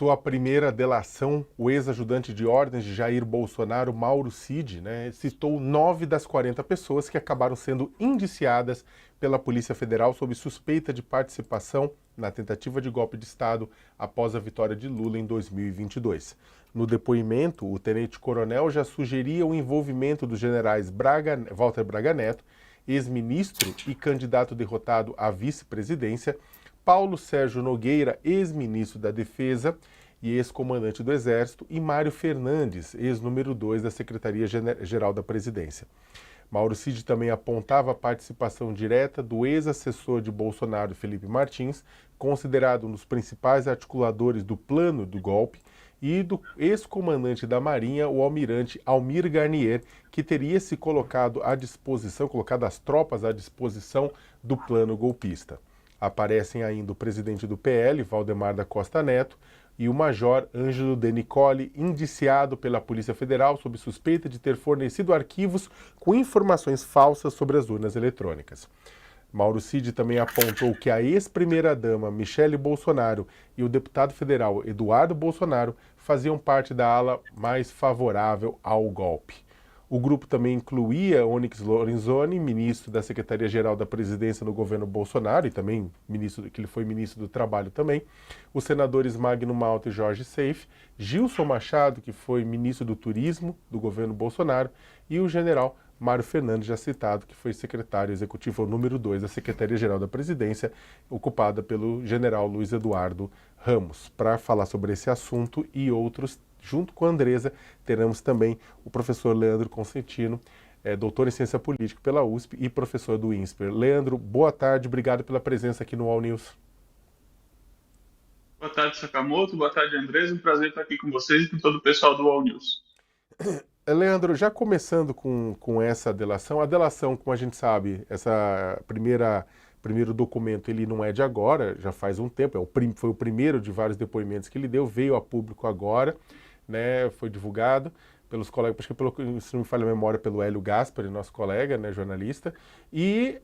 Sua primeira delação, o ex-ajudante de ordens de Jair Bolsonaro, Mauro Cid, né, citou 9 das 40 pessoas que acabaram sendo indiciadas pela Polícia Federal sob suspeita de participação na tentativa de golpe de Estado após a vitória de Lula em 2022. No depoimento, o tenente-coronel já sugeria o envolvimento dos generais Walter Braga Neto, ex-ministro e candidato derrotado à vice-presidência, Paulo Sérgio Nogueira, ex-ministro da Defesa e ex-comandante do Exército, e Mário Fernandes, ex-número 2 da Secretaria-Geral da Presidência. Mauro Cid também apontava a participação direta do ex-assessor de Bolsonaro, Felipe Martins, considerado um dos principais articuladores do plano do golpe, e do ex-comandante da Marinha, o almirante Almir Garnier, que teria se colocado as tropas à disposição do plano golpista. Aparecem ainda o presidente do PL, Valdemar da Costa Neto, e o major Ângelo De Nicoli, indiciado pela Polícia Federal sob suspeita de ter fornecido arquivos com informações falsas sobre as urnas eletrônicas. Mauro Cid também apontou que a ex-primeira-dama Michele Bolsonaro e o deputado federal Eduardo Bolsonaro faziam parte da ala mais favorável ao golpe. O grupo também incluía Onyx Lorenzoni, ministro da Secretaria-Geral da Presidência no governo Bolsonaro, e também que ele foi ministro do Trabalho também, os senadores Magno Malta e Jorge Seife, Gilson Machado, que foi ministro do Turismo do governo Bolsonaro, e o general Mário Fernandes, já citado, que foi secretário executivo número 2 da Secretaria-Geral da Presidência, ocupada pelo general Luiz Eduardo Ramos. Para falar sobre esse assunto e outros, junto com a Andresa, teremos também o professor Leandro Consentino, doutor em Ciência Política pela USP e professor do INSPER. Leandro, boa tarde, obrigado pela presença aqui no All News. Boa tarde, Sakamoto. Boa tarde, Andresa. Um prazer estar aqui com vocês e com todo o pessoal do All News. Leandro, já começando com essa delação, a delação, como a gente sabe, primeiro documento, ele não é de agora, já faz um tempo, foi o primeiro de vários depoimentos que ele deu, veio a público agora, né, foi divulgado pelos colegas, acho que se não me falha a memória, pelo Hélio Gaspari, nosso colega, né, jornalista, e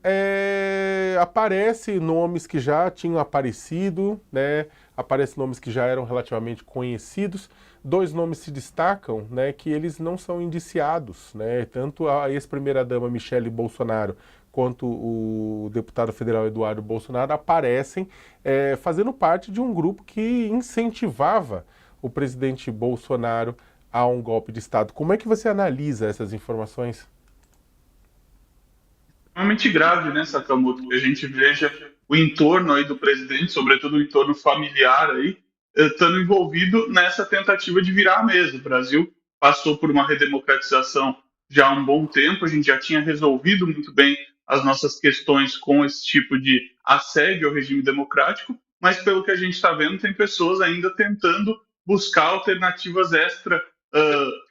aparece nomes que já tinham aparecido, né, aparecem nomes que já eram relativamente conhecidos. Dois nomes se destacam, né, que eles não são indiciados, né, tanto a ex-primeira-dama Michele Bolsonaro quanto o deputado federal Eduardo Bolsonaro aparecem fazendo parte de um grupo que incentivava o presidente Bolsonaro a um golpe de Estado. Como é que você analisa essas informações? Realmente grave, né, Sakamoto, que a gente veja o entorno aí do presidente, sobretudo o entorno familiar aí, estando envolvido nessa tentativa de virar a mesa. O Brasil passou por uma redemocratização já há um bom tempo, a gente já tinha resolvido muito bem as nossas questões com esse tipo de assédio ao regime democrático, mas pelo que a gente está vendo, tem pessoas ainda tentando buscar alternativas extra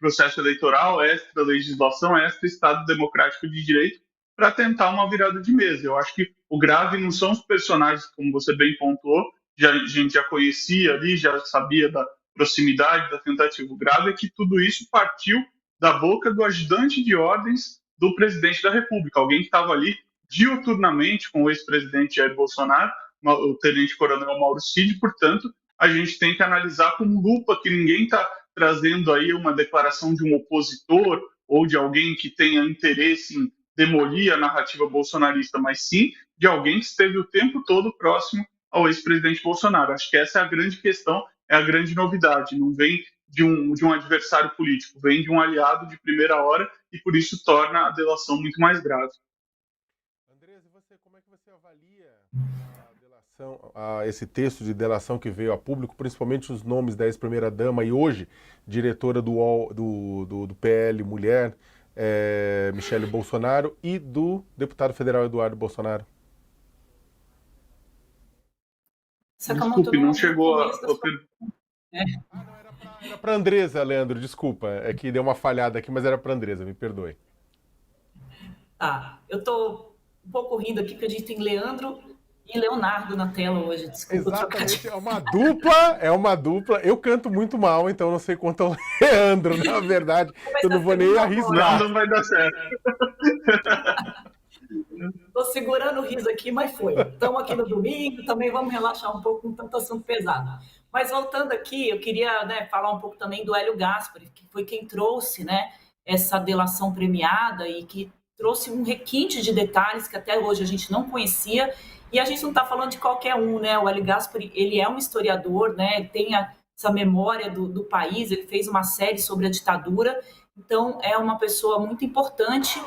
processo eleitoral, extra legislação, extra Estado democrático de direito, para tentar uma virada de mesa. Eu acho que o grave não são os personagens, como você bem pontuou, a gente já conhecia ali, já sabia da proximidade da tentativa. O grave é que tudo isso partiu da boca do ajudante de ordens do presidente da República, alguém que estava ali diuturnamente com o ex-presidente Jair Bolsonaro, o tenente-coronel Mauro Cid. Portanto, a gente tem que analisar com lupa que ninguém está trazendo aí uma declaração de um opositor ou de alguém que tenha interesse em demolir a narrativa bolsonarista, mas sim de alguém que esteve o tempo todo próximo ao ex-presidente Bolsonaro. Acho que essa é a grande questão, é a grande novidade. Não vem de um adversário político, vem de um aliado de primeira hora e por isso torna a delação muito mais grave. Andresa, como é que você avalia esse texto de delação que veio a público, principalmente os nomes da ex-primeira-dama e hoje diretora do PL Mulher, Michele Bolsonaro, e do deputado federal Eduardo Bolsonaro? Desculpe, não chegou a... Era para Andresa, Leandro, desculpa, é que deu uma falhada aqui, mas era para Andresa, me perdoe. Tá, eu tô um pouco rindo aqui porque a gente tem Leandro e Leonardo na tela hoje, desculpa. Exatamente, é uma dupla. Eu canto muito mal, então não sei quanto ao Leandro, na verdade. Eu não vou nem arriscar. Não vai dar certo. Tô segurando o riso aqui, mas foi. Estamos aqui no domingo, também vamos relaxar um pouco com tanto assunto pesado. Mas voltando aqui, eu queria, né, falar um pouco também do Hélio Gaspari, que foi quem trouxe, né, essa delação premiada e que trouxe um requinte de detalhes que até hoje a gente não conhecia. E a gente não está falando de qualquer um, né? O Hélio Gaspari, ele é um historiador, né? Ele tem essa memória do país, ele fez uma série sobre a ditadura, então é uma pessoa muito importante,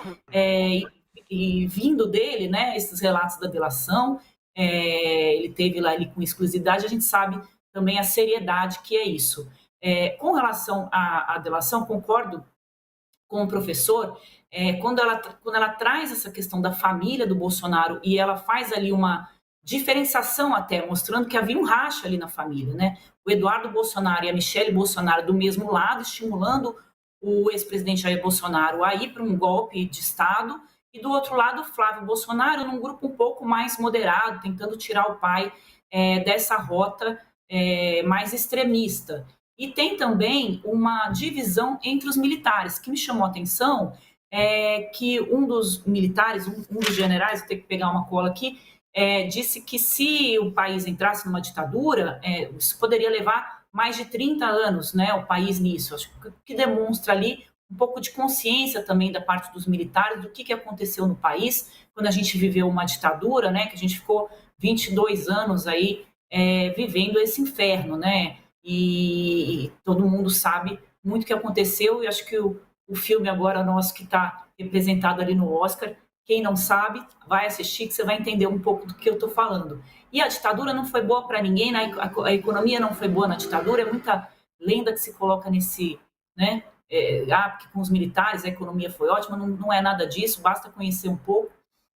e vindo dele, né, esses relatos da delação, ele teve lá ali com exclusividade, a gente sabe também a seriedade que é isso. Com relação à delação, concordo com o professor, quando ela traz essa questão da família do Bolsonaro e ela faz ali uma diferenciação até, mostrando que havia um racha ali na família, né? O Eduardo Bolsonaro e a Michele Bolsonaro do mesmo lado, estimulando o ex-presidente Jair Bolsonaro a ir para um golpe de Estado, e do outro lado, o Flávio Bolsonaro, num grupo um pouco mais moderado, tentando tirar o pai dessa rota mais extremista. E tem também uma divisão entre os militares, que me chamou a atenção, que um dos militares, um dos generais, vou ter que pegar uma cola aqui, disse que se o país entrasse numa ditadura, isso poderia levar mais de 30 anos, né, o país nisso. Acho que demonstra ali um pouco de consciência também da parte dos militares do que aconteceu no país quando a gente viveu uma ditadura, né, que a gente ficou 22 anos aí vivendo esse inferno, né, e todo mundo sabe muito o que aconteceu, e acho que o filme agora nosso que está representado ali no Oscar, quem não sabe, vai assistir que você vai entender um pouco do que eu estou falando. E a ditadura não foi boa para ninguém, né? A economia não foi boa na ditadura, é muita lenda que se coloca nesse, né? Porque com os militares a economia foi ótima, não é nada disso, basta conhecer um pouco.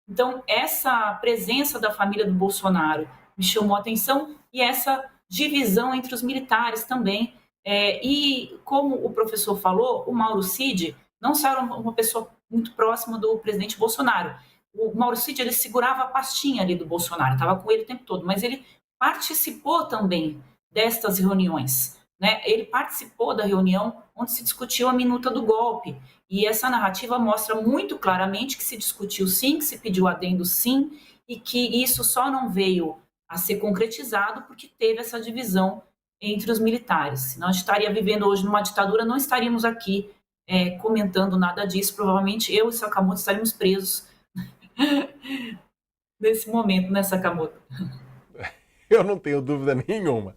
Então, essa presença da família do Bolsonaro me chamou a atenção, e essa divisão entre os militares também. E, como o professor falou, o Mauro Cid não só era uma pessoa muito próxima do presidente Bolsonaro. O Mauro Cid, ele segurava a pastinha ali do Bolsonaro, estava com ele o tempo todo, mas ele participou também destas reuniões, né? Ele participou da reunião onde se discutiu a minuta do golpe, e essa narrativa mostra muito claramente que se discutiu sim, que se pediu adendo sim, e que isso só não veio a ser concretizado porque teve essa divisão entre os militares. Se nós estaríamos vivendo hoje numa ditadura, não estaríamos aqui comentando nada disso. Provavelmente eu e Sakamoto estaríamos presos nesse momento, né, Sakamoto? Eu não tenho dúvida nenhuma.